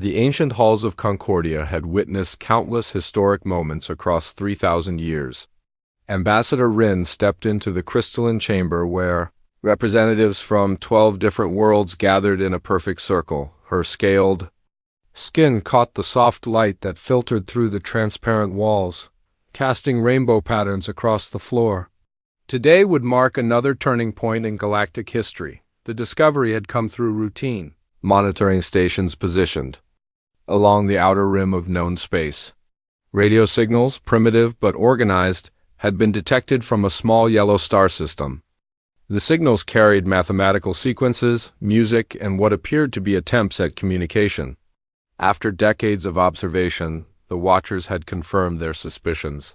The ancient halls of Concordia had witnessed countless historic moments across 3,000 years. Ambassador Rin stepped into the crystalline chamber where representatives from 12 different worlds gathered in a perfect circle. Her scaled skin caught the soft light that filtered through the transparent walls, casting rainbow patterns across the floor. Today would mark another turning point in galactic history. The discovery had come through routine monitoring stations positioned along the outer rim of known space. Radio signals, primitive but organized, had been detected from a small yellow star system. The signals carried mathematical sequences, music, and what appeared to be attempts at communication. After decades of observation, the Watchers had confirmed their suspicions.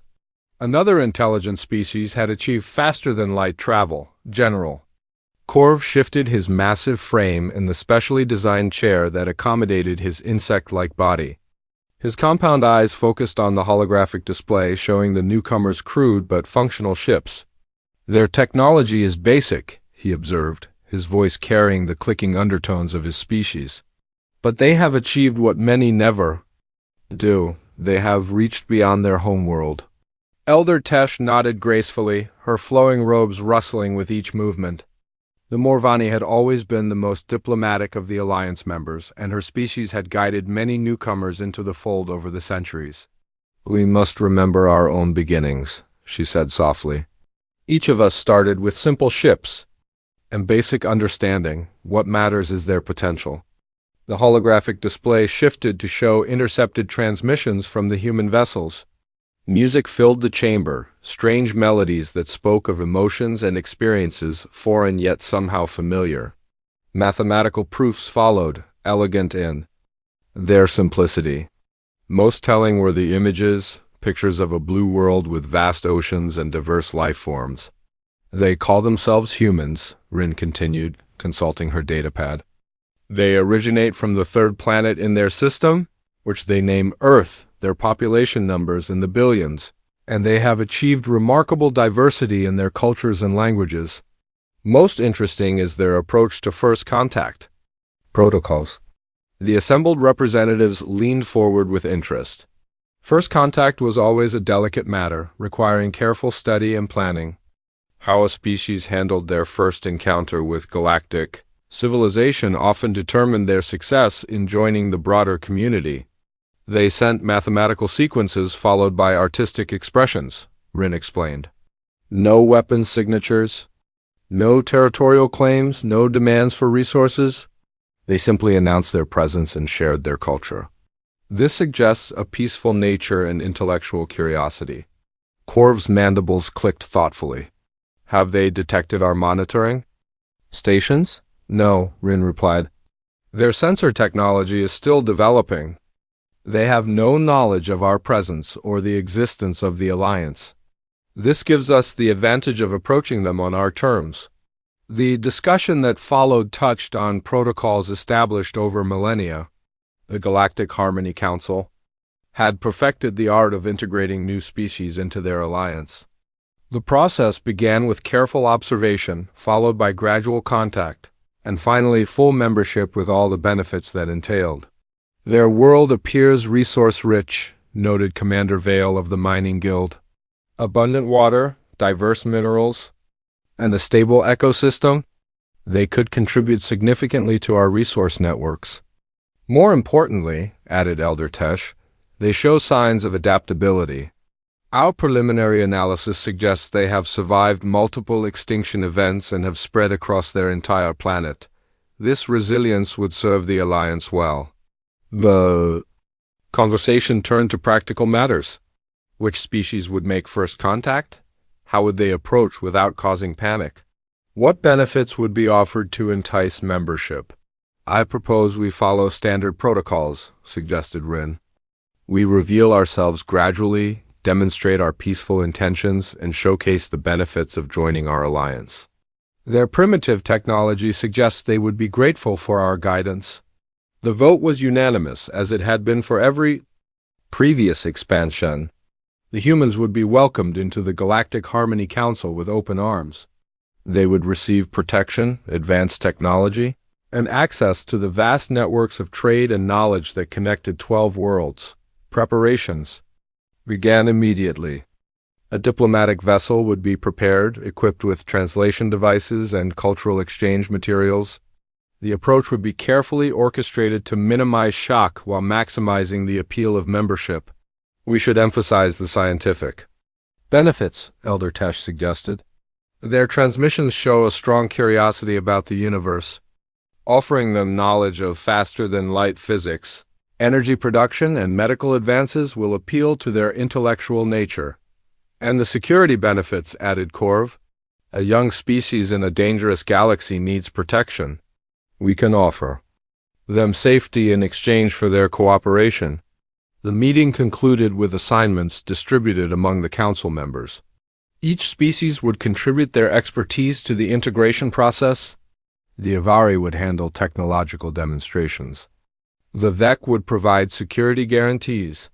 Another intelligent species had achieved faster-than-light travel. General Corv shifted his massive frame in the specially designed chair that accommodated his insect-like body. His compound eyes focused on the holographic display showing the newcomers' crude but functional ships. "Their technology is basic," he observed, his voice carrying the clicking undertones of his species. "But they have achieved what many never do. They have reached beyond their homeworld." Elder Tesh nodded gracefully, her flowing robes rustling with each movement. The Morvani had always been the most diplomatic of the Alliance members, and her species had guided many newcomers into the fold over the centuries. "We must remember our own beginnings," she said softly. "Each of us started with simple ships and basic understanding. What matters is their potential." The holographic display shifted to show intercepted transmissions from the human vessels. Music filled the chamber, strange melodies that spoke of emotions and experiences foreign yet somehow familiar. Mathematical proofs followed, elegant in their simplicity. Most telling were the images, pictures of a blue world with vast oceans and diverse life forms. "They call themselves humans," Rin continued, consulting her datapad. "They originate from the third planet in their system, which they name Earth, their population numbers in the billions, and they have achieved remarkable diversity in their cultures and languages. Most interesting is their approach to first contact protocols." The assembled representatives leaned forward with interest. First contact was always a delicate matter, requiring careful study and planning. How a species handled their first encounter with galactic civilization often determined their success in joining the broader community. "They sent mathematical sequences followed by artistic expressions," Rin explained. "No weapon signatures, no territorial claims, no demands for resources. They simply announced their presence and shared their culture. This suggests a peaceful nature and intellectual curiosity." Corv's mandibles clicked thoughtfully. "Have they detected our monitoring stations?" "No," Rin replied. "Their sensor technology is still developing. They have no knowledge of our presence or the existence of the Alliance. This gives us the advantage of approaching them on our terms." The discussion that followed touched on protocols established over millennia. The Galactic Harmony Council had perfected the art of integrating new species into their alliance. The process began with careful observation, followed by gradual contact, and finally full membership with all the benefits that entailed. "Their world appears resource-rich," noted Commander Vale of the Mining Guild. "Abundant water, diverse minerals, and a stable ecosystem. They could contribute significantly to our resource networks. More importantly," added Elder Tesh, "they show signs of adaptability. Our preliminary analysis suggests they have survived multiple extinction events and have spread across their entire planet. This resilience would serve the Alliance well." The conversation turned to practical matters. Which species would make first contact? How would they approach without causing panic? What benefits would be offered to entice membership? "I propose we follow standard protocols," suggested Rin. "We reveal ourselves gradually, demonstrate our peaceful intentions, and showcase the benefits of joining our alliance. Their primitive technology suggests they would be grateful for our guidance." The vote was unanimous, as it had been for every previous expansion. The humans would be welcomed into the Galactic Harmony Council with open arms. They would receive protection, advanced technology, and access to the vast networks of trade and knowledge that connected 12 worlds. Preparations began immediately. A diplomatic vessel would be prepared, equipped with translation devices and cultural exchange materials. The approach would be carefully orchestrated to minimize shock while maximizing the appeal of membership. We should emphasize the scientific benefits, Elder Tesh suggested. Their transmissions show a strong curiosity about the universe, offering them knowledge of faster-than-light physics. Energy production and medical advances will appeal to their intellectual nature. And the security benefits, added Corv. A young species in a dangerous galaxy needs protection. We can offer them safety in exchange for their cooperation. The meeting concluded with assignments distributed among the council members. Each species would contribute their expertise to the integration process. The Avari would handle technological demonstrations. The Vec would provide security guarantees,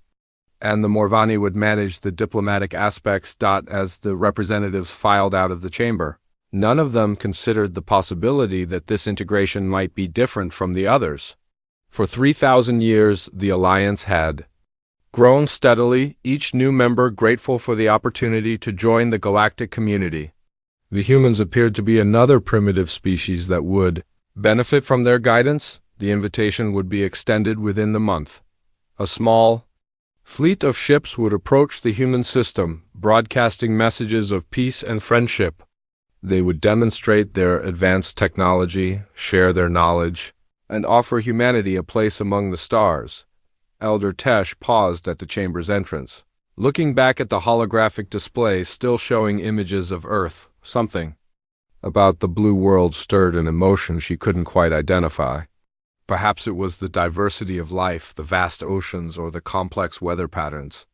and the Morvani would manage the diplomatic aspects. As the representatives filed out of the chamber, none of them considered the possibility that this integration might be different from the others. For 3,000 years, the Alliance had grown steadily, each new member grateful for the opportunity to join the galactic community. The humans appeared to be another primitive species that would benefit from their guidance. The invitation would be extended within the month. A small fleet of ships would approach the human system, broadcasting messages of peace and friendship. They would demonstrate their advanced technology, share their knowledge, and offer humanity a place among the stars. Elder Tesh paused at the chamber's entrance, looking back at the holographic display still showing images of Earth. Something about the blue world stirred an emotion she couldn't quite identify. Perhaps it was the diversity of life, the vast oceans, or the complex weather patterns.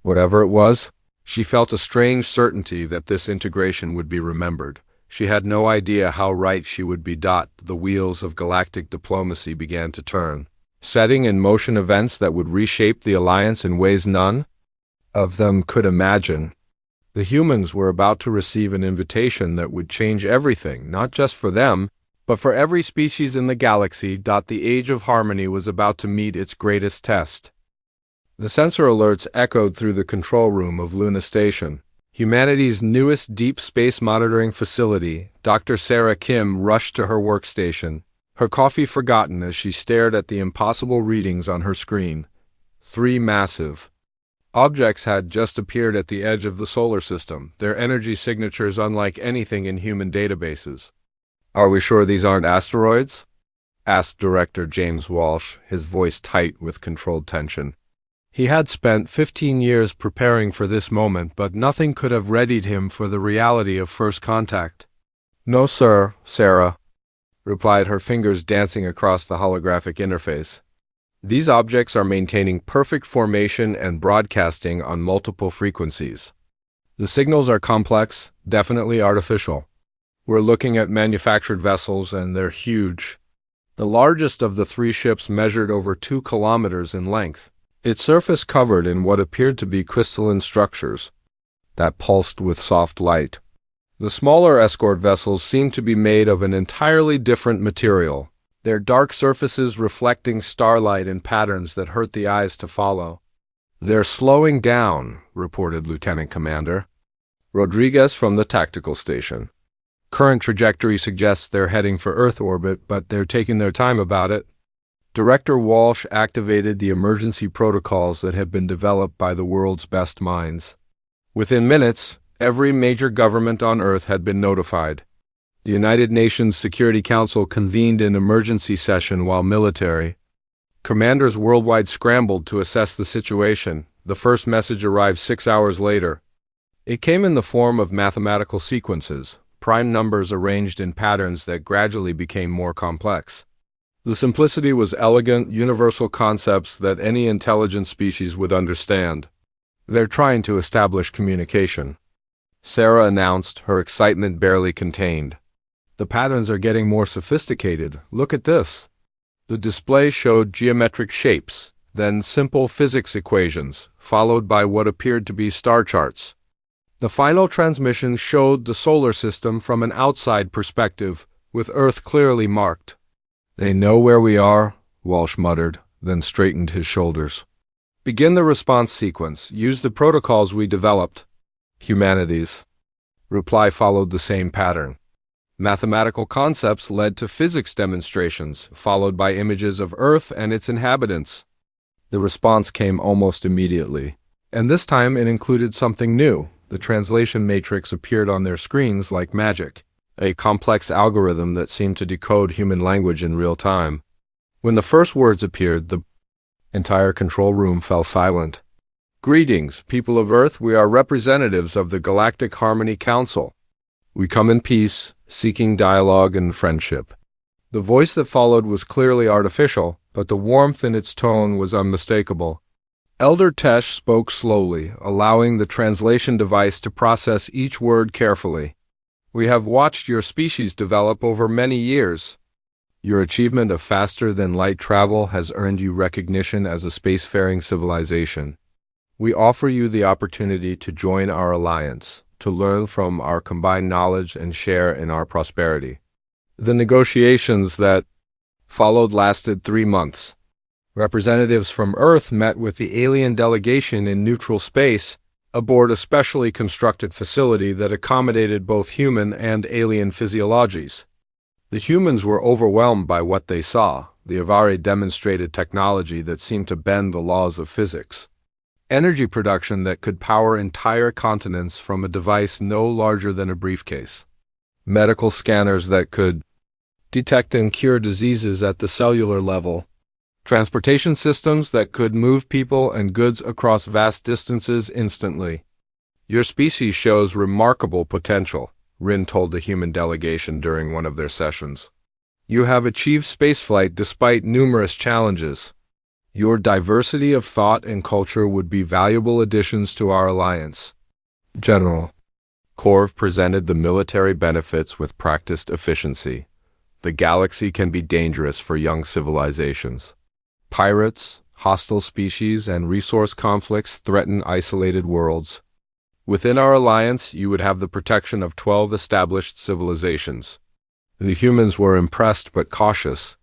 Whatever it was, she felt a strange certainty that this integration would be remembered. She had no idea how right she would be. The wheels of galactic diplomacy began to turn, setting in motion events that would reshape the Alliance in ways none of them could imagine. The humans were about to receive an invitation that would change everything, not just for them, but for every species in the galaxy. The Age of Harmony was about to meet its greatest test. The sensor alerts echoed through the control room of Luna Station, humanity's newest deep space monitoring facility. Dr. Sarah Kim rushed to her workstation, her coffee forgotten as she stared at the impossible readings on her screen. 3 massive objects had just appeared at the edge of the solar system, their energy signatures unlike anything in human databases. "Are we sure these aren't asteroids?" asked Director James Walsh, his voice tight with controlled tension. He had spent 15 years preparing for this moment, but nothing could have readied him for the reality of first contact. "No, sir," Sarah replied, her fingers dancing across the holographic interface. "These objects are maintaining perfect formation and broadcasting on multiple frequencies. The signals are complex, definitely artificial. We're looking at manufactured vessels, and they're huge. The largest of the 3 ships measured over 2 kilometers in length, its surface covered in what appeared to be crystalline structures that pulsed with soft light. The smaller escort vessels seemed to be made of an entirely different material, their dark surfaces reflecting starlight in patterns that hurt the eyes to follow. "They're slowing down," reported Lieutenant Commander Rodriguez from the tactical station. "Current trajectory suggests they're heading for Earth orbit, but they're taking their time about it." Director Walsh activated the emergency protocols that had been developed by the world's best minds. Within minutes, every major government on Earth had been notified. The United Nations Security Council convened an emergency session while military commanders worldwide scrambled to assess the situation. The first message arrived 6 hours later. It came in the form of mathematical sequences, prime numbers arranged in patterns that gradually became more complex. The simplicity was elegant, universal concepts that any intelligent species would understand. "They're trying to establish communication," Sarah announced, her excitement barely contained. "The patterns are getting more sophisticated. Look at this." The display showed geometric shapes, then simple physics equations, followed by what appeared to be star charts. The final transmission showed the solar system from an outside perspective, with Earth clearly marked. They know where we are, Walsh muttered, then straightened his shoulders. Begin the response sequence. Use the protocols we developed. Humanities. Reply followed the same pattern. Mathematical concepts led to physics demonstrations, followed by images of Earth and its inhabitants. The response came almost immediately, and this time it included something new. The translation matrix appeared on their screens like magic, a complex algorithm that seemed to decode human language in real time. When the first words appeared, the entire control room fell silent. Greetings, people of Earth. We are representatives of the Galactic Harmony Council. We come in peace, seeking dialogue and friendship. The voice that followed was clearly artificial, but the warmth in its tone was unmistakable. Elder Tesh spoke slowly, allowing the translation device to process each word carefully. We have watched your species develop over many years. Your achievement of faster-than-light travel has earned you recognition as a spacefaring civilization. We offer you the opportunity to join our alliance, to learn from our combined knowledge and share in our prosperity. The negotiations that followed lasted 3 months. Representatives from Earth met with the alien delegation in neutral space aboard a specially constructed facility that accommodated both human and alien physiologies. The humans were overwhelmed by what they saw. The Avari demonstrated technology that seemed to bend the laws of physics. Energy production that could power entire continents from a device no larger than a briefcase. Medical scanners that could detect and cure diseases at the cellular level. Transportation systems that could move people and goods across vast distances instantly. Your species shows remarkable potential, Rin told the human delegation during one of their sessions. You have achieved spaceflight despite numerous challenges. Your diversity of thought and culture would be valuable additions to our alliance. General. Korv presented the military benefits with practiced efficiency. The galaxy can be dangerous for young civilizations. Pirates, hostile species, and resource conflicts threaten isolated worlds. Within our alliance, you would have the protection of 12 established civilizations. The humans were impressed but cautious.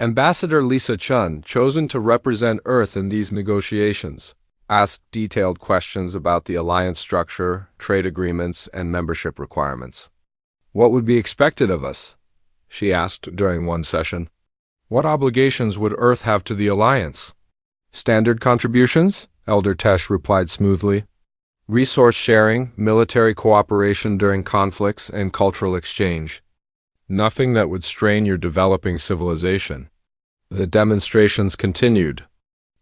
Ambassador Lisa Chun, chosen to represent Earth in these negotiations, asked detailed questions about the alliance structure, trade agreements, and membership requirements. What would be expected of us? She asked during one session. What obligations would Earth have to the alliance? Standard contributions? Elder Tesh replied smoothly. Resource sharing, military cooperation during conflicts, and cultural exchange. Nothing that would strain your developing civilization. The demonstrations continued.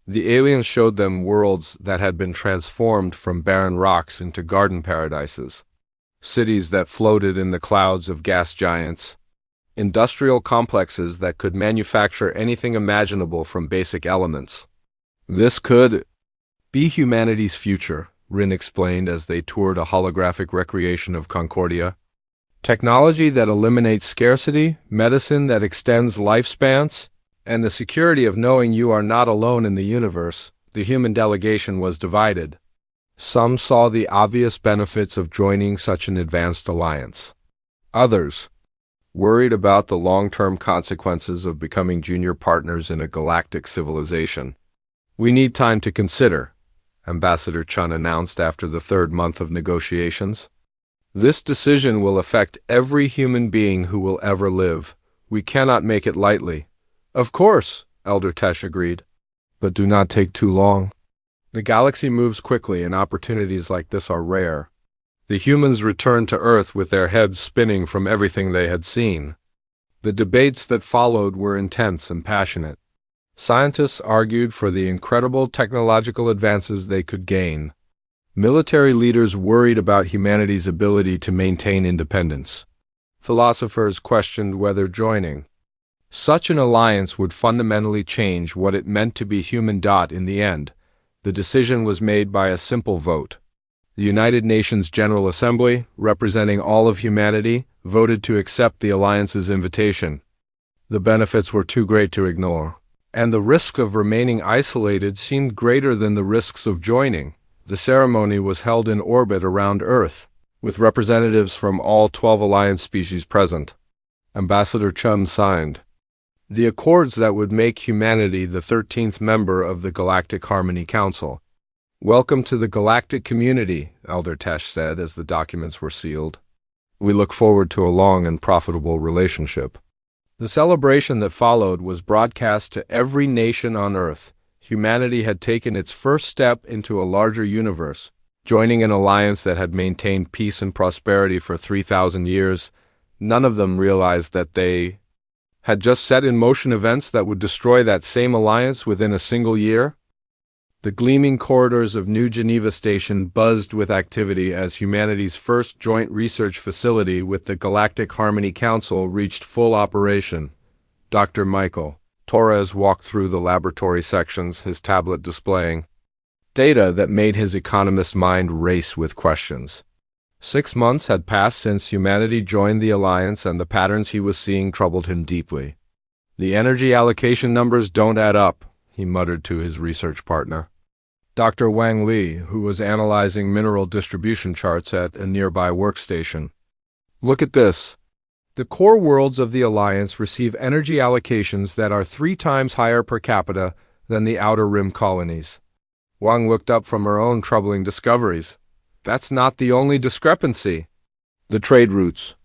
The aliens showed them worlds that had been transformed from barren rocks into garden paradises, cities that floated in the clouds of gas giants, industrial complexes that could manufacture anything imaginable from basic elements. This could be humanity's future, Rin explained as they toured a holographic recreation of Concordia. Technology that eliminates scarcity, medicine that extends lifespans, and the security of knowing you are not alone in the universe. The human delegation was divided. Some saw the obvious benefits of joining such an advanced alliance. Others, worried about the long-term consequences of becoming junior partners in a galactic civilization. We need time to consider, Ambassador Chun announced after the 3rd month of negotiations. This decision will affect every human being who will ever live. We cannot make it lightly. Of course, Elder Tesh agreed. But do not take too long. The galaxy moves quickly and opportunities like this are rare. The humans returned to Earth with their heads spinning from everything they had seen. The debates that followed were intense and passionate. Scientists argued for the incredible technological advances they could gain. Military leaders worried about humanity's ability to maintain independence. Philosophers questioned whether joining such an alliance would fundamentally change what it meant to be human. In the end, the decision was made by a simple vote. The United Nations General Assembly, representing all of humanity, voted to accept the alliance's invitation. The benefits were too great to ignore, and the risk of remaining isolated seemed greater than the risks of joining. The ceremony was held in orbit around Earth, with representatives from all 12 alliance species present. Ambassador Chun signed. the accords that would make humanity the 13th member of the Galactic Harmony Council. "Welcome to the galactic community," Elder Tesh said as the documents were sealed. "We look forward to a long and profitable relationship." The celebration that followed was broadcast to every nation on Earth. Humanity had taken its first step into a larger universe, joining an alliance that had maintained peace and prosperity for 3,000 years. None of them realized that they had just set in motion events that would destroy that same alliance within a single year. The gleaming corridors of New Geneva Station buzzed with activity as humanity's first joint research facility with the Galactic Harmony Council reached full operation. Dr. Michael Torres walked through the laboratory sections, his tablet displaying data that made his economist's mind race with questions. 6 months had passed since humanity joined the alliance, and the patterns he was seeing troubled him deeply. "The energy allocation numbers don't add up," he muttered to his research partner, Dr. Wang Li, who was analyzing mineral distribution charts at a nearby workstation. "Look at this. The core worlds of the Alliance receive energy allocations that are 3 times higher per capita than the Outer Rim colonies." Wang looked up from her own troubling discoveries. "That's not the only discrepancy. The trade routes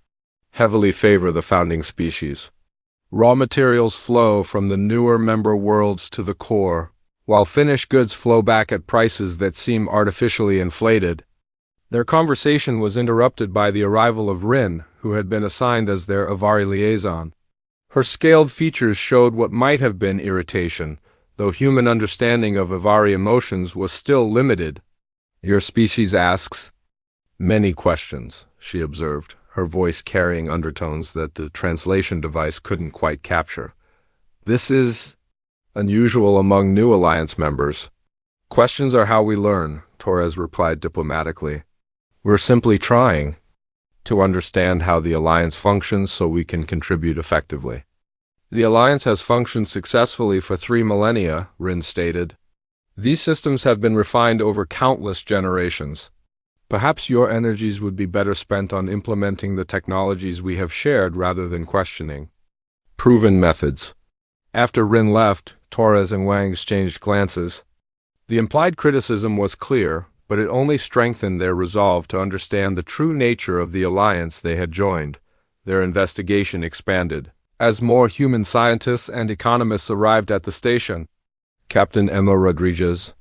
heavily favor the founding species. Raw materials flow from the newer member worlds to the core, while finished goods flow back at prices that seem artificially inflated." Their conversation was interrupted by the arrival of Rin, who had been assigned as their Avari liaison. Her scaled features showed what might have been irritation, though human understanding of Avari emotions was still limited. "Your species asks many questions," she observed, her voice carrying undertones that the translation device couldn't quite capture. "This is unusual among new Alliance members." "Questions are how we learn," Torres replied diplomatically. "We're simply trying to understand how the Alliance functions so we can contribute effectively." "The Alliance has functioned successfully for 3 millennia, Rin stated. "These systems have been refined over countless generations. Perhaps your energies would be better spent on implementing the technologies we have shared rather than questioning proven methods." After Rin left, Torres and Wang exchanged glances. The implied criticism was clear, but it only strengthened their resolve to understand the true nature of the alliance they had joined. Their investigation expanded as more human scientists and economists arrived at the station. Captain Emma Rodriguez,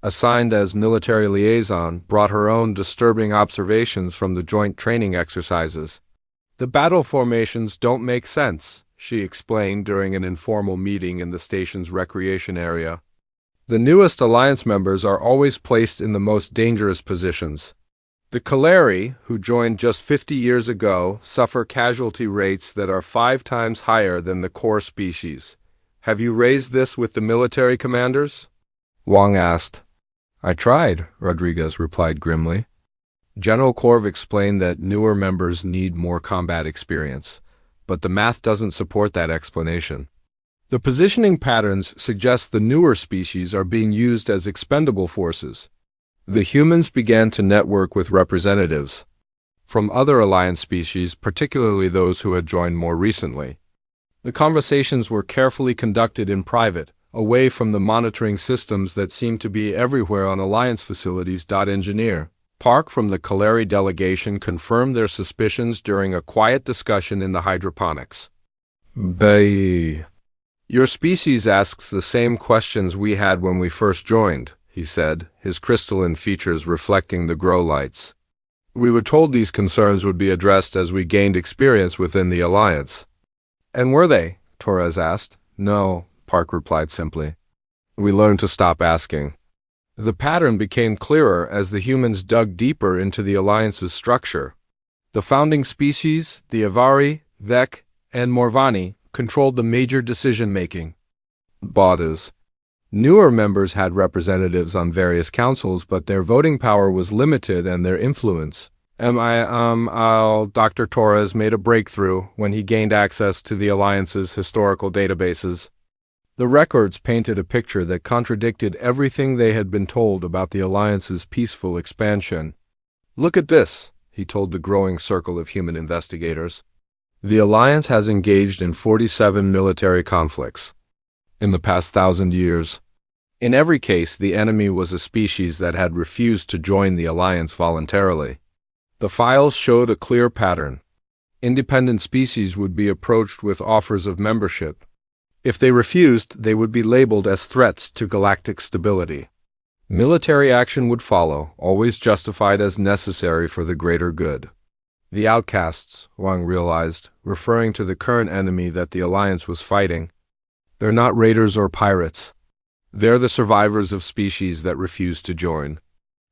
assigned as military liaison, brought her own disturbing observations from the joint training exercises. "The battle formations don't make sense," she explained during an informal meeting in the station's recreation area. "The newest Alliance members are always placed in the most dangerous positions. The Kaleri, who joined just 50 years ago, suffer casualty rates that are 5 times higher than the core species. Have you raised this with the military commanders?" Wang asked. "I tried," Rodriguez replied grimly. General Korv explained that newer members need more combat experience, but the math doesn't support that explanation. The positioning patterns suggest the newer species are being used as expendable forces. The humans began to network with representatives from other Alliance species, particularly those who had joined more recently. The conversations were carefully conducted in private, away from the monitoring systems that seemed to be everywhere on Alliance facilities. Engineer Park from the Kaleri delegation confirmed their suspicions during a quiet discussion in the hydroponics. "Bay. Your species asks the same questions we had when we first joined," he said, his crystalline features reflecting the grow lights. "We were told these concerns would be addressed as we gained experience within the Alliance." "And were they?" Torres asked. "No," Park replied simply. "We learned to stop asking." The pattern became clearer as the humans dug deeper into the Alliance's structure. The founding species, the Avari, Vec, and Morvani, controlled the major decision-making bodies. Newer members had representatives on various councils, but their voting power was limited and their influence. Dr. Torres made a breakthrough when he gained access to the Alliance's historical databases. The records painted a picture that contradicted everything they had been told about the Alliance's peaceful expansion. "Look at this," he told the growing circle of human investigators. The Alliance has engaged in 47 military conflicts in the past 1,000 years. In every case, the enemy was a species that had refused to join the Alliance voluntarily. The files showed a clear pattern. Independent species would be approached with offers of membership. If they refused, they would be labeled as threats to galactic stability. Military action would follow, always justified as necessary for the greater good. The outcasts, Wang realized, referring to the current enemy that the Alliance was fighting. They're not raiders or pirates. They're the survivors of species that refused to join.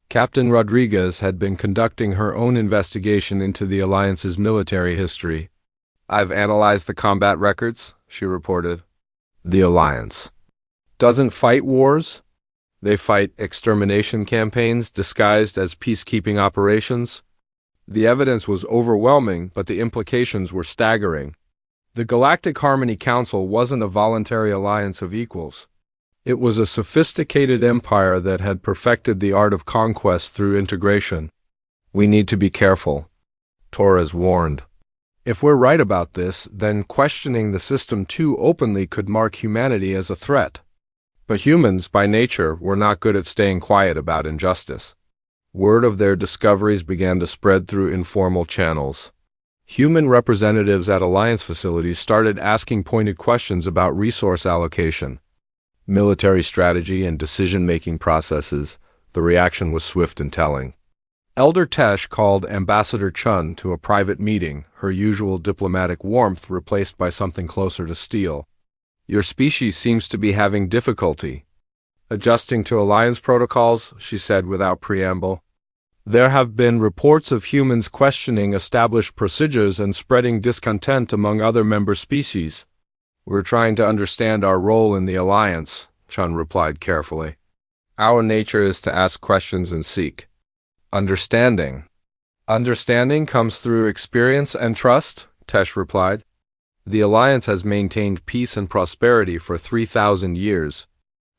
Captain Rodriguez had been conducting her own investigation into the Alliance's military history. "I've analyzed the combat records," she reported. "The Alliance doesn't fight wars. They fight extermination campaigns disguised as peacekeeping operations." The evidence was overwhelming, but the implications were staggering. The Galactic Harmony Council wasn't a voluntary alliance of equals. It was a sophisticated empire that had perfected the art of conquest through integration. "We need to be careful," Torres warned. "If we're right about this, then questioning the system too openly could mark humanity as a threat." But humans, by nature, were not good at staying quiet about injustice. Word of their discoveries began to spread through informal channels. Human representatives at Alliance facilities started asking pointed questions about resource allocation, military strategy, and decision-making processes. The reaction was swift and telling. Elder Tesh called Ambassador Chun to a private meeting, her usual diplomatic warmth replaced by something closer to steel. "Your species seems to be having difficulty adjusting to Alliance protocols," she said without preamble. "There have been reports of humans questioning established procedures and spreading discontent among other member species." "We're trying to understand our role in the Alliance," Chun replied carefully. "Our nature is to ask questions and seek understanding. Understanding comes through experience and trust," Tesh replied. "The Alliance has maintained peace and prosperity for 3,000 years.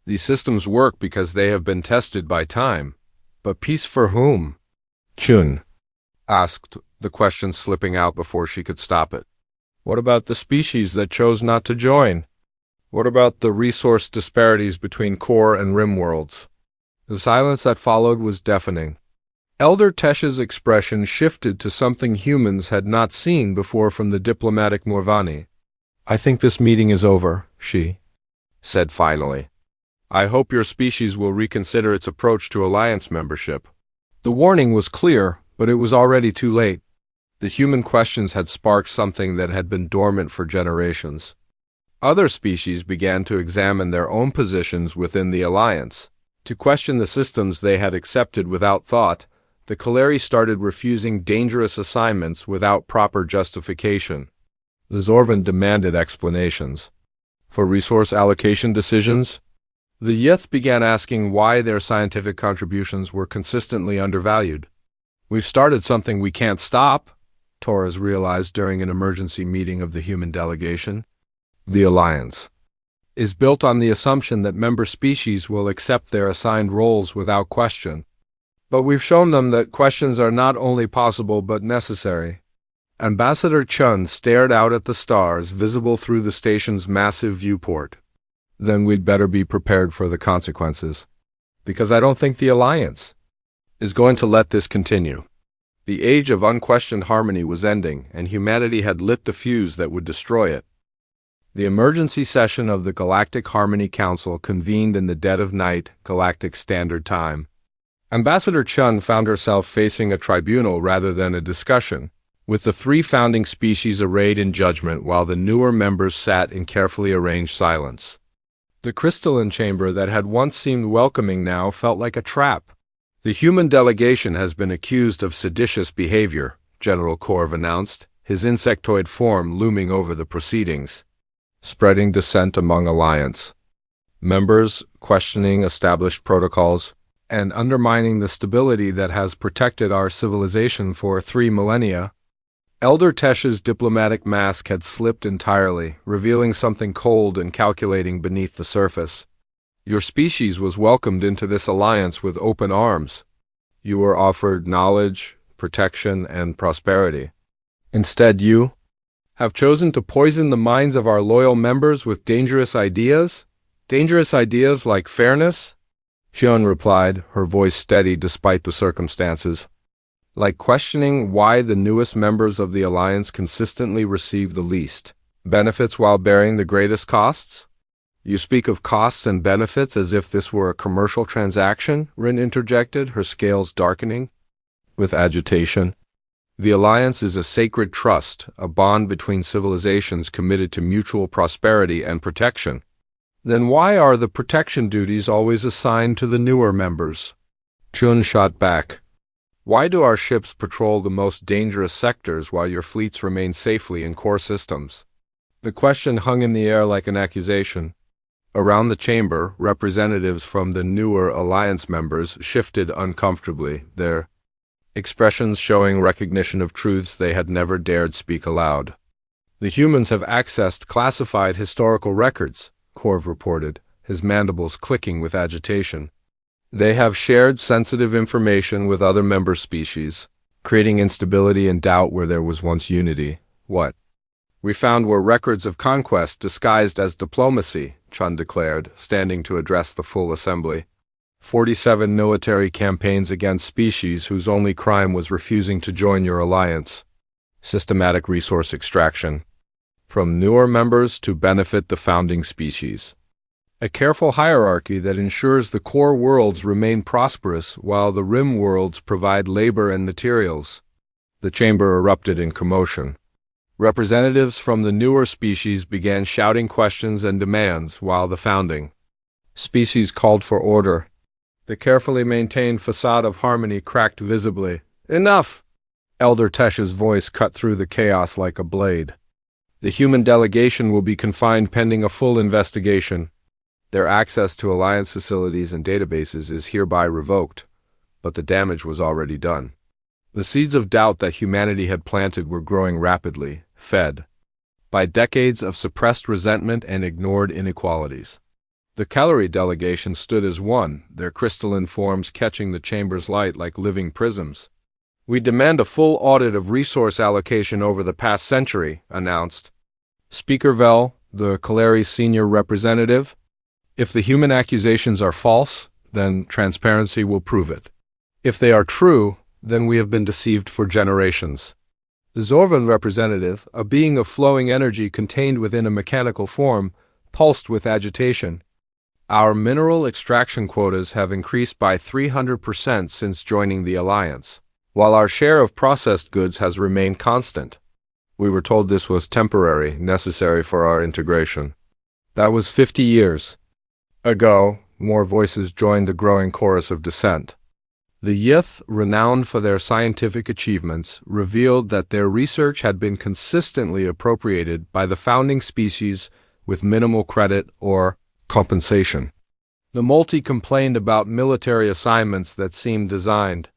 These systems work because they have been tested by time. But peace for whom?" Chun asked, the question slipping out before she could stop it. "What about the species that chose not to join? What about the resource disparities between core and rim worlds?" The silence that followed was deafening. Elder Tesh's expression shifted to something humans had not seen before from the diplomatic Morvani. "I think this meeting is over," she said finally. "I hope your species will reconsider its approach to Alliance membership." The warning was clear, but it was already too late. The human questions had sparked something that had been dormant for generations. Other species began to examine their own positions within the Alliance. To question the systems they had accepted without thought, the Kaleri started refusing dangerous assignments without proper justification. The Zorvan demanded explanations. For resource allocation decisions, the Yith began asking why their scientific contributions were consistently undervalued. "We've started something we can't stop," Torres realized during an emergency meeting of the human delegation. The Alliance is built on the assumption that member species will accept their assigned roles without question. But we've shown them that questions are not only possible but necessary. Ambassador Chun stared out at the stars visible through the station's massive viewport. "Then we'd better be prepared for the consequences. Because I don't think the Alliance is going to let this continue." The age of unquestioned harmony was ending, and humanity had lit the fuse that would destroy it. The emergency session of the Galactic Harmony Council convened in the dead of night, Galactic Standard Time. Ambassador Chun found herself facing a tribunal rather than a discussion, with the three founding species arrayed in judgment while the newer members sat in carefully arranged silence. The crystalline chamber that had once seemed welcoming now felt like a trap. "The human delegation has been accused of seditious behavior," General Korv announced, his insectoid form looming over the proceedings. "Spreading dissent among Alliance members, questioning established protocols, and undermining the stability that has protected our civilization for 3 millennia. Elder Tesh's diplomatic mask had slipped entirely, revealing something cold and calculating beneath the surface. "Your species was welcomed into this alliance with open arms. You were offered knowledge, protection, and prosperity. Instead, you have chosen to poison the minds of our loyal members with dangerous ideas? Dangerous ideas like fairness? Chun replied, her voice steady despite the circumstances. Like questioning why the newest members of the Alliance consistently receive the least benefits while bearing the greatest costs? You speak of costs and benefits as if this were a commercial transaction, Rin interjected, her scales darkening with agitation. The Alliance is a sacred trust, a bond between civilizations committed to mutual prosperity and protection. Then why are the protection duties always assigned to the newer members? Chun shot back. Why do our ships patrol the most dangerous sectors while your fleets remain safely in core systems? The question hung in the air like an accusation. Around the chamber, representatives from the newer Alliance members shifted uncomfortably, their expressions showing recognition of truths they had never dared speak aloud. The humans have accessed classified historical records, Korv reported, his mandibles clicking with agitation. They have shared sensitive information with other member species, creating instability and doubt where there was once unity. What we found were records of conquest disguised as diplomacy, Chun declared, standing to address the full assembly. 47 military campaigns against species whose only crime was refusing to join your alliance. Systematic resource extraction. From newer members to benefit the founding species. A careful hierarchy that ensures the core worlds remain prosperous while the rim worlds provide labor and materials. The chamber erupted in commotion. Representatives from the newer species began shouting questions and demands while the founding species called for order. The carefully maintained facade of harmony cracked visibly. Enough! Elder Tesh's voice cut through the chaos like a blade. The human delegation will be confined pending a full investigation. Their access to Alliance facilities and databases is hereby revoked, but the damage was already done. The seeds of doubt that humanity had planted were growing rapidly, fed by decades of suppressed resentment and ignored inequalities. The Calorie delegation stood as one, their crystalline forms catching the chamber's light like living prisms. We demand a full audit of resource allocation over the past century, announced Speaker Vel, the Calari's senior representative. If the human accusations are false, then transparency will prove it. If they are true, then we have been deceived for generations. The Zorvan representative, a being of flowing energy contained within a mechanical form, pulsed with agitation. Our mineral extraction quotas have increased by 300% since joining the Alliance, while our share of processed goods has remained constant. We were told this was temporary, necessary for our integration. That was 50 years ago. More voices joined the growing chorus of dissent. The Yith, renowned for their scientific achievements, revealed that their research had been consistently appropriated by the founding species with minimal credit or compensation. The Multi complained about military assignments that seemed designed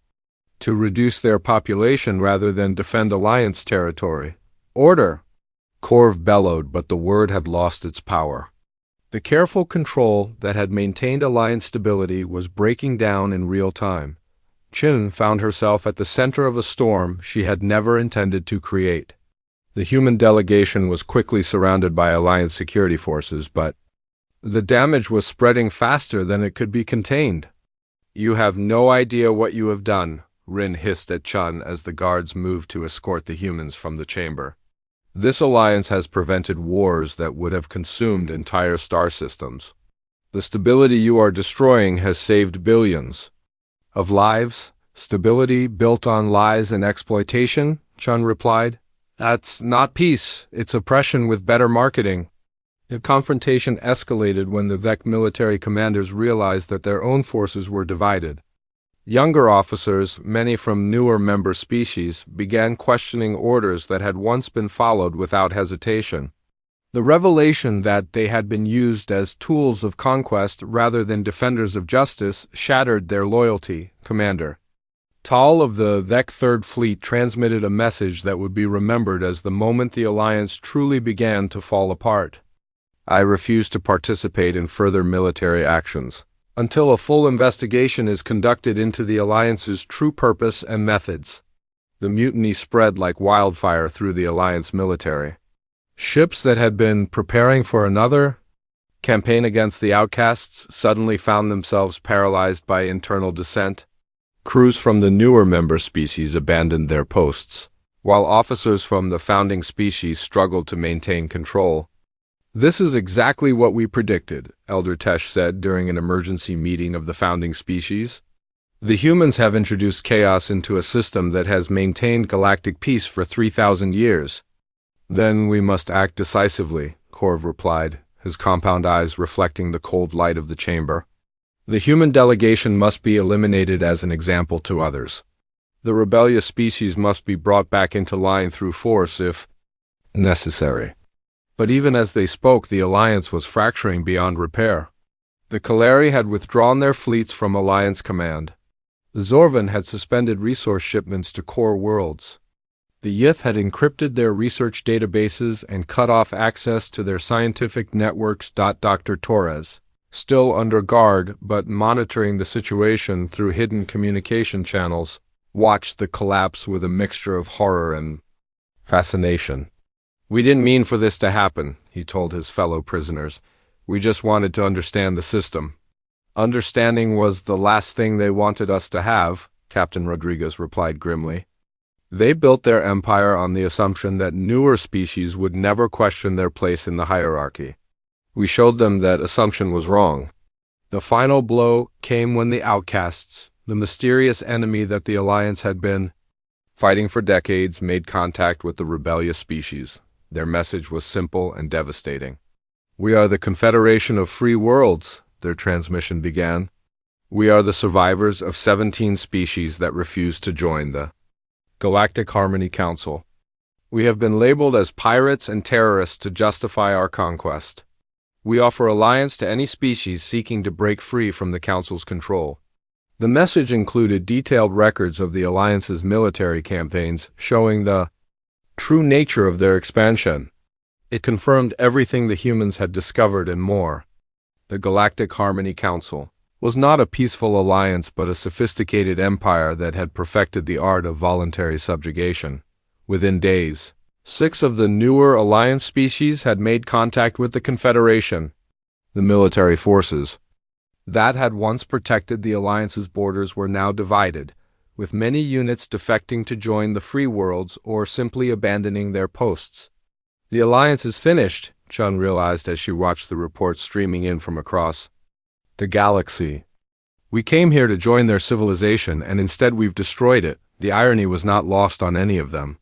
to reduce their population rather than defend Alliance territory. Order! Korv bellowed, but the word had lost its power. The careful control that had maintained Alliance stability was breaking down in real time. Chun found herself at the center of a storm she had never intended to create. The human delegation was quickly surrounded by Alliance security forces, but the damage was spreading faster than it could be contained. You have no idea what you have done, Rin hissed at Chun as the guards moved to escort the humans from the chamber. This alliance has prevented wars that would have consumed entire star systems. The stability you are destroying has saved billions of lives. Stability built on lies and exploitation, Chun replied. That's not peace, it's oppression with better marketing. The confrontation escalated when the Vec military commanders realized that their own forces were divided. Younger officers, many from newer member species, began questioning orders that had once been followed without hesitation. The revelation that they had been used as tools of conquest rather than defenders of justice shattered their loyalty, Commander. Tal of the Vec Third Fleet transmitted a message that would be remembered as the moment the Alliance truly began to fall apart. I refuse to participate in further military actions until a full investigation is conducted into the Alliance's true purpose and methods. The mutiny spread like wildfire through the Alliance military. Ships that had been preparing for another campaign against the outcasts suddenly found themselves paralyzed by internal dissent. Crews from the newer member species abandoned their posts, while officers from the founding species struggled to maintain control. "This is exactly what we predicted," Elder Tesh said during an emergency meeting of the founding species. "The humans have introduced chaos into a system that has maintained galactic peace for 3,000 years. Then we must act decisively," Korv replied, his compound eyes reflecting the cold light of the chamber. "The human delegation must be eliminated as an example to others. The rebellious species must be brought back into line through force if necessary." But even as they spoke, the Alliance was fracturing beyond repair. The Kaleri had withdrawn their fleets from Alliance command. The Zorvan had suspended resource shipments to core worlds. The Yith had encrypted their research databases and cut off access to their scientific networks. Dr. Torres, still under guard but monitoring the situation through hidden communication channels, watched the collapse with a mixture of horror and fascination. "We didn't mean for this to happen," he told his fellow prisoners. "We just wanted to understand the system." "Understanding was the last thing they wanted us to have," Captain Rodriguez replied grimly. "They built their empire on the assumption that newer species would never question their place in the hierarchy. We showed them that assumption was wrong. The final blow came when the outcasts, the mysterious enemy that the Alliance had been fighting for decades, made contact with the rebellious species. Their message was simple and devastating. "We are the Confederation of Free Worlds," their transmission began. "We are the survivors of 17 species that refused to join the Galactic Harmony Council. We have been labeled as pirates and terrorists to justify our conquest. We offer alliance to any species seeking to break free from the Council's control." The message included detailed records of the Alliance's military campaigns, showing the true nature of their expansion. It confirmed everything the humans had discovered and more. The Galactic Harmony Council was not a peaceful alliance but a sophisticated empire that had perfected the art of voluntary subjugation. Within days, 6 of the newer Alliance species had made contact with the Confederation. The military forces that had once protected the Alliance's borders were now divided, with many units defecting to join the Free Worlds or simply abandoning their posts. "The Alliance is finished," Chun realized as she watched the reports streaming in from across the galaxy. "We came here to join their civilization, and instead we've destroyed it." The irony was not lost on any of them.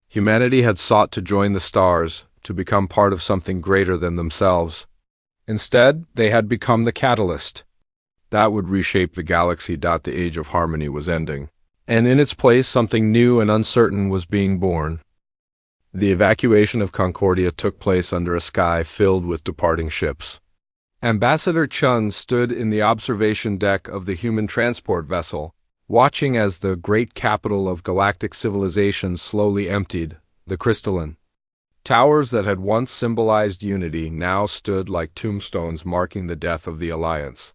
Humanity had sought to join the stars, to become part of something greater than themselves. Instead, they had become the catalyst that would reshape the galaxy. The Age of Harmony was ending, and in its place something new and uncertain was being born. The evacuation of Concordia took place under a sky filled with departing ships. Ambassador Chun stood in the observation deck of the human transport vessel, watching as the great capital of galactic civilization slowly emptied. The crystalline towers that had once symbolized unity now stood like tombstones marking the death of the Alliance.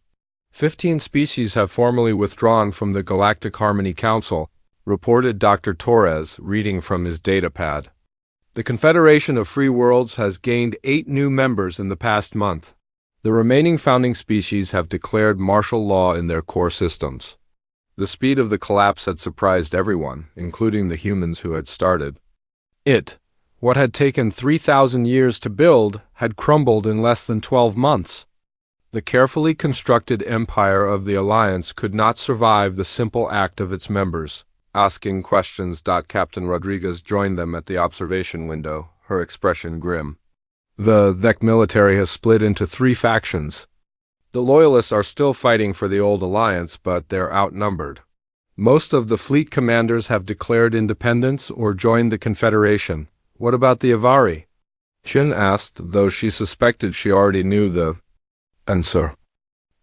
15 species have formally withdrawn from the Galactic Harmony Council, reported Dr. Torres, reading from his datapad. The Confederation of Free Worlds has gained 8 new members in the past month. The remaining founding species have declared martial law in their core systems. The speed of the collapse had surprised everyone, including the humans who had started it. What had taken 3,000 years to build had crumbled in less than 12 months. The carefully constructed empire of the Alliance could not survive the simple act of its members asking questions. Captain Rodriguez joined them at the observation window, her expression grim. "The Vec military has split into 3 factions. The Loyalists are still fighting for the old Alliance, but they're outnumbered. Most of the fleet commanders have declared independence or joined the Confederation. What about the Avari?" Chin asked, though she suspected she already knew the answer.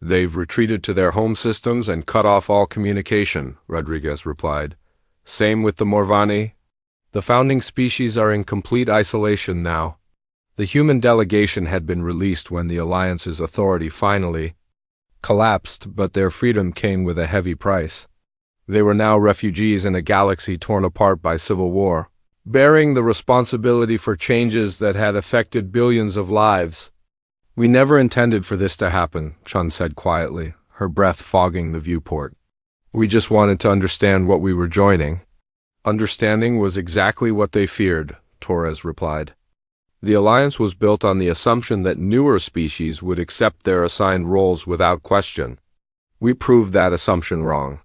"They've retreated to their home systems and cut off all communication," Rodriguez replied. "Same with the Morvani. The founding species are in complete isolation now." The human delegation had been released when the Alliance's authority finally collapsed, but their freedom came with a heavy price. They were now refugees in a galaxy torn apart by civil war. bearing the responsibility for changes that had affected billions of lives. "We never intended for this to happen," Chun said quietly, her breath fogging the viewport. "We just wanted to understand what we were joining." "Understanding was exactly what they feared," Torres replied. "The alliance was built on the assumption that newer species would accept their assigned roles without question. We proved that assumption wrong."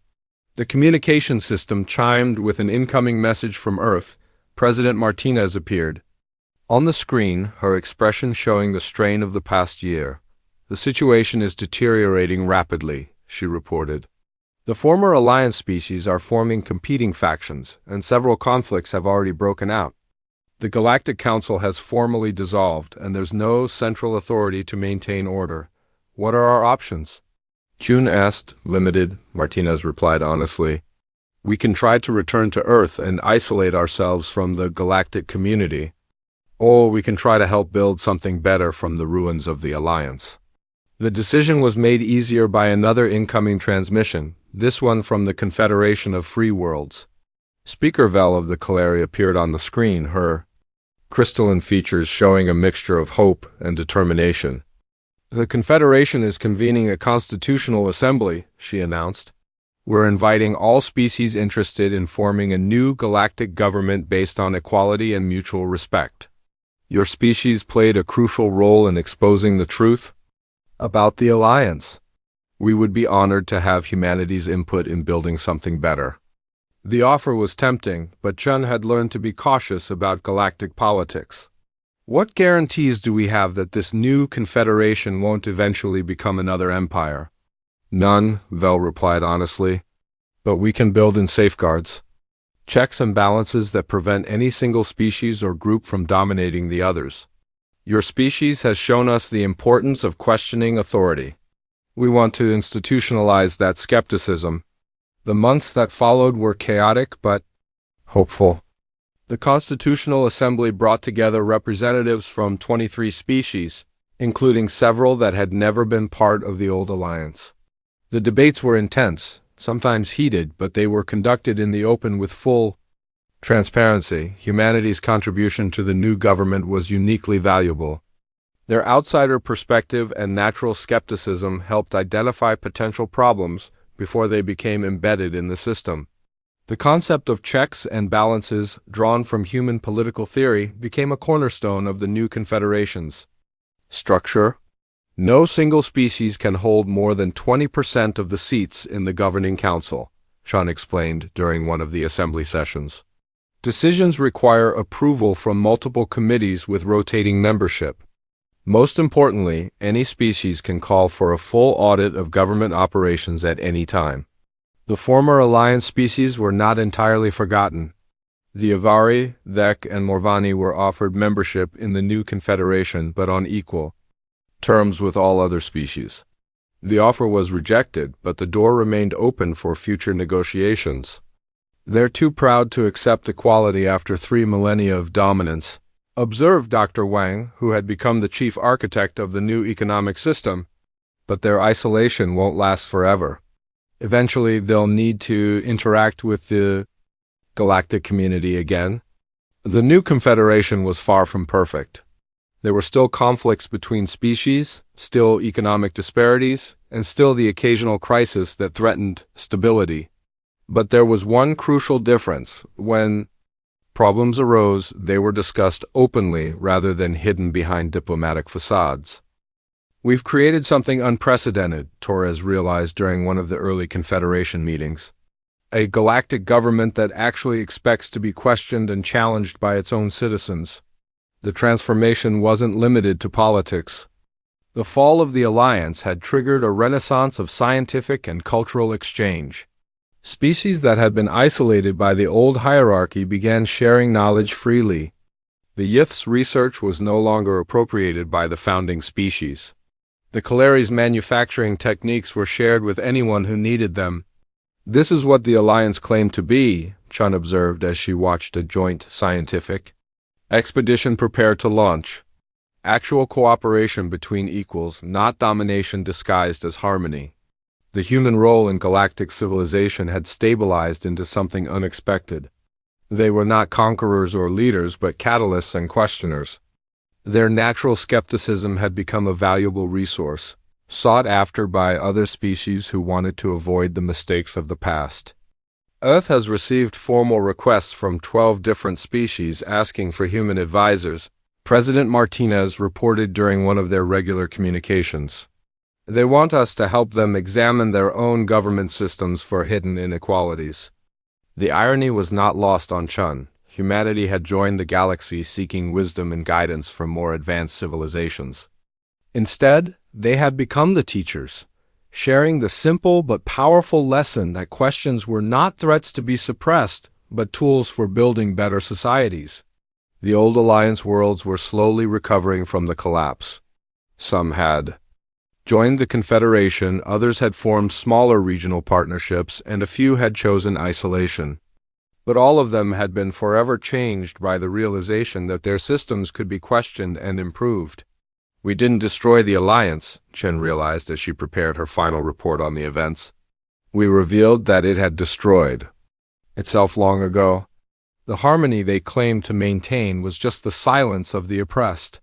The communication system chimed with an incoming message from Earth. President Martinez appeared. On the screen, her expression showing the strain of the past year. "The situation is deteriorating rapidly," she reported. "The former alliance species are forming competing factions, and several conflicts have already broken out. The Galactic Council has formally dissolved, and there's no central authority to maintain order. What are our options?" June asked. "Limited," Martinez replied honestly. "We can try to return to Earth and isolate ourselves from the galactic community, or we can try to help build something better from the ruins of the Alliance." The decision was made easier by another incoming transmission, this one from the Confederation of Free Worlds. Speaker Vel of the Kaleri appeared on the screen, her crystalline features showing a mixture of hope and determination. "The Confederation is convening a constitutional assembly," she announced. "We're inviting all species interested in forming a new galactic government based on equality and mutual respect. Your species played a crucial role in exposing the truth about the Alliance. We would be honored to have humanity's input in building something better." The offer was tempting, but Chun had learned to be cautious about galactic politics. "What guarantees do we have that this new confederation won't eventually become another empire?" "None," Vel replied honestly. "But we can build in safeguards. Checks and balances that prevent any single species or group from dominating the others. Your species has shown us the importance of questioning authority. We want to institutionalize that skepticism." The months that followed were chaotic but hopeful. The Constitutional Assembly brought together representatives from 23 species, including several that had never been part of the old alliance. The debates were intense, sometimes heated, but they were conducted in the open with full transparency. Humanity's contribution to the new government was uniquely valuable. Their outsider perspective and natural skepticism helped identify potential problems before they became embedded in the system. The concept of checks and balances, drawn from human political theory, became a cornerstone of the new confederation's structure. No single species can hold more than 20% of the seats in the governing council, Sean explained during one of the assembly sessions. Decisions require approval from multiple committees with rotating membership. Most importantly, any species can call for a full audit of government operations at any time. The former alliance species were not entirely forgotten. The Avari, Thek, and Morvani were offered membership in the new confederation, but on equal terms with all other species. The offer was rejected, but the door remained open for future negotiations. "They're too proud to accept equality after 3 millennia of dominance," observed Dr. Wang, who had become the chief architect of the new economic system. "But their isolation won't last forever. Eventually, they'll need to interact with the galactic community again." The new confederation was far from perfect. There were still conflicts between species, still economic disparities, and still the occasional crisis that threatened stability. But there was one crucial difference. When problems arose, they were discussed openly rather than hidden behind diplomatic facades. "We've created something unprecedented," Torres realized during one of the early Confederation meetings. "A galactic government that actually expects to be questioned and challenged by its own citizens." The transformation wasn't limited to politics. The fall of the Alliance had triggered a renaissance of scientific and cultural exchange. Species that had been isolated by the old hierarchy began sharing knowledge freely. The Yith's research was no longer appropriated by the founding species. The Kaleri's manufacturing techniques were shared with anyone who needed them. "This is what the Alliance claimed to be," Chun observed as she watched a joint scientific expedition prepare to launch. Actual cooperation between equals, not domination disguised as harmony. The human role in galactic civilization had stabilized into something unexpected. They were not conquerors or leaders, but catalysts and questioners. Their natural skepticism had become a valuable resource, sought after by other species who wanted to avoid the mistakes of the past. Earth has received formal requests from 12 different species asking for human advisors, President Martinez reported during one of their regular communications. They want us to help them examine their own government systems for hidden inequalities. The irony was not lost on Chun. Humanity had joined the galaxy seeking wisdom and guidance from more advanced civilizations. Instead, they had become the teachers, sharing the simple but powerful lesson that questions were not threats to be suppressed, but tools for building better societies. The old Alliance worlds were slowly recovering from the collapse. Some had joined the Confederation, others had formed smaller regional partnerships, and a few had chosen isolation. But all of them had been forever changed by the realization that their systems could be questioned and improved. We didn't destroy the Alliance, Chen realized as she prepared her final report on the events. We revealed that it had destroyed itself long ago. The harmony they claimed to maintain was just the silence of the oppressed.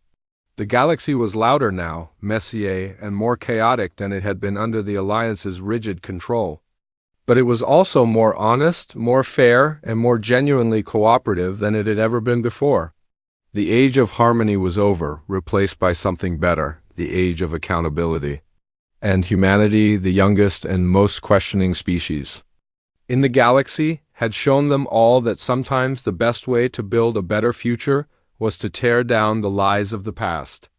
The galaxy was louder now, messier, and more chaotic than it had been under the Alliance's rigid control. But it was also more honest, more fair, and more genuinely cooperative than it had ever been before. The age of harmony was over, replaced by something better, the age of accountability. And humanity, the youngest and most questioning species in the galaxy, had shown them all that sometimes the best way to build a better future was to tear down the lies of the past.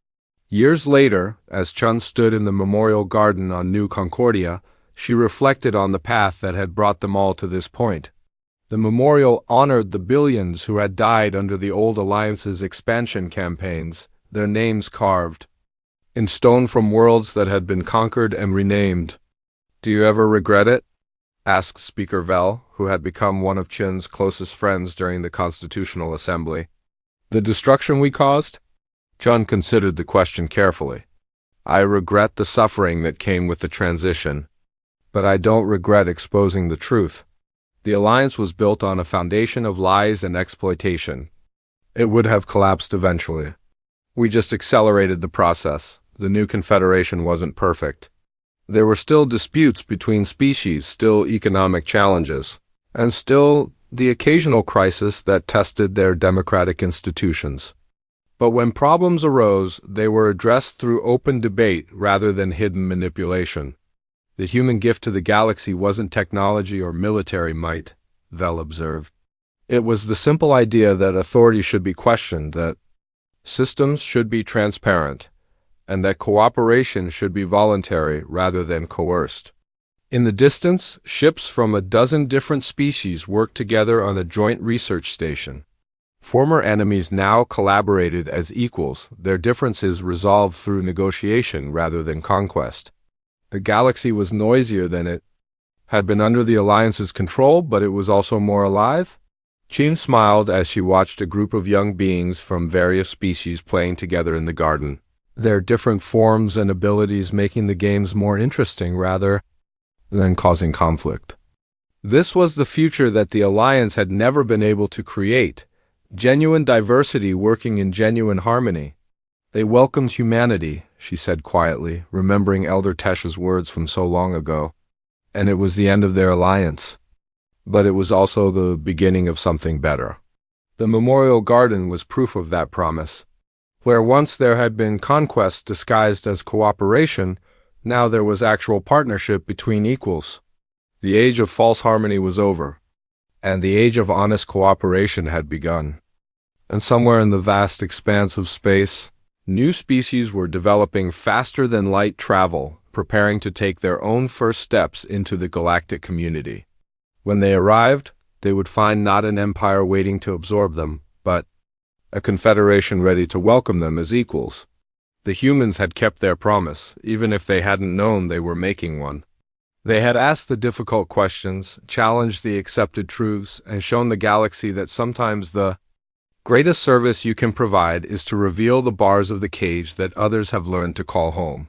Years later, as Chun stood in the memorial garden on New Concordia, she reflected on the path that had brought them all to this point. The memorial honored the billions who had died under the old Alliance's expansion campaigns, their names carved in stone from worlds that had been conquered and renamed. "Do you ever regret it?" asked Speaker Vel, who had become one of Chin's closest friends during the Constitutional Assembly. "The destruction we caused?" Chun considered the question carefully. "I regret the suffering that came with the transition, but I don't regret exposing the truth. The Alliance was built on a foundation of lies and exploitation. It would have collapsed eventually. We just accelerated the process. The new Confederation wasn't perfect. There were still disputes between species, still economic challenges, and still the occasional crisis that tested their democratic institutions. But when problems arose, they were addressed through open debate rather than hidden manipulation. The human gift to the galaxy wasn't technology or military might," Vel observed. "It was the simple idea that authority should be questioned, that systems should be transparent, and that cooperation should be voluntary rather than coerced." In the distance, ships from a dozen different species worked together on a joint research station. Former enemies now collaborated as equals, their differences resolved through negotiation rather than conquest. The galaxy was noisier than it had been under the Alliance's control, but it was also more alive. Chin smiled as she watched a group of young beings from various species playing together in the garden, their different forms and abilities making the games more interesting rather than causing conflict. This was the future that the Alliance had never been able to create, genuine diversity working in genuine harmony. "They welcomed humanity," she said quietly, remembering Elder Tesh's words from so long ago. "And it was the end of their alliance. But it was also the beginning of something better." The memorial garden was proof of that promise. Where once there had been conquest disguised as cooperation, now there was actual partnership between equals. The age of false harmony was over, and the age of honest cooperation had begun. And somewhere in the vast expanse of space, new species were developing faster than light travel, preparing to take their own first steps into the galactic community. When they arrived, they would find not an empire waiting to absorb them, but a confederation ready to welcome them as equals. The humans had kept their promise, even if they hadn't known they were making one. They had asked the difficult questions, challenged the accepted truths, and shown the galaxy that sometimes the greatest service you can provide is to reveal the bars of the cage that others have learned to call home.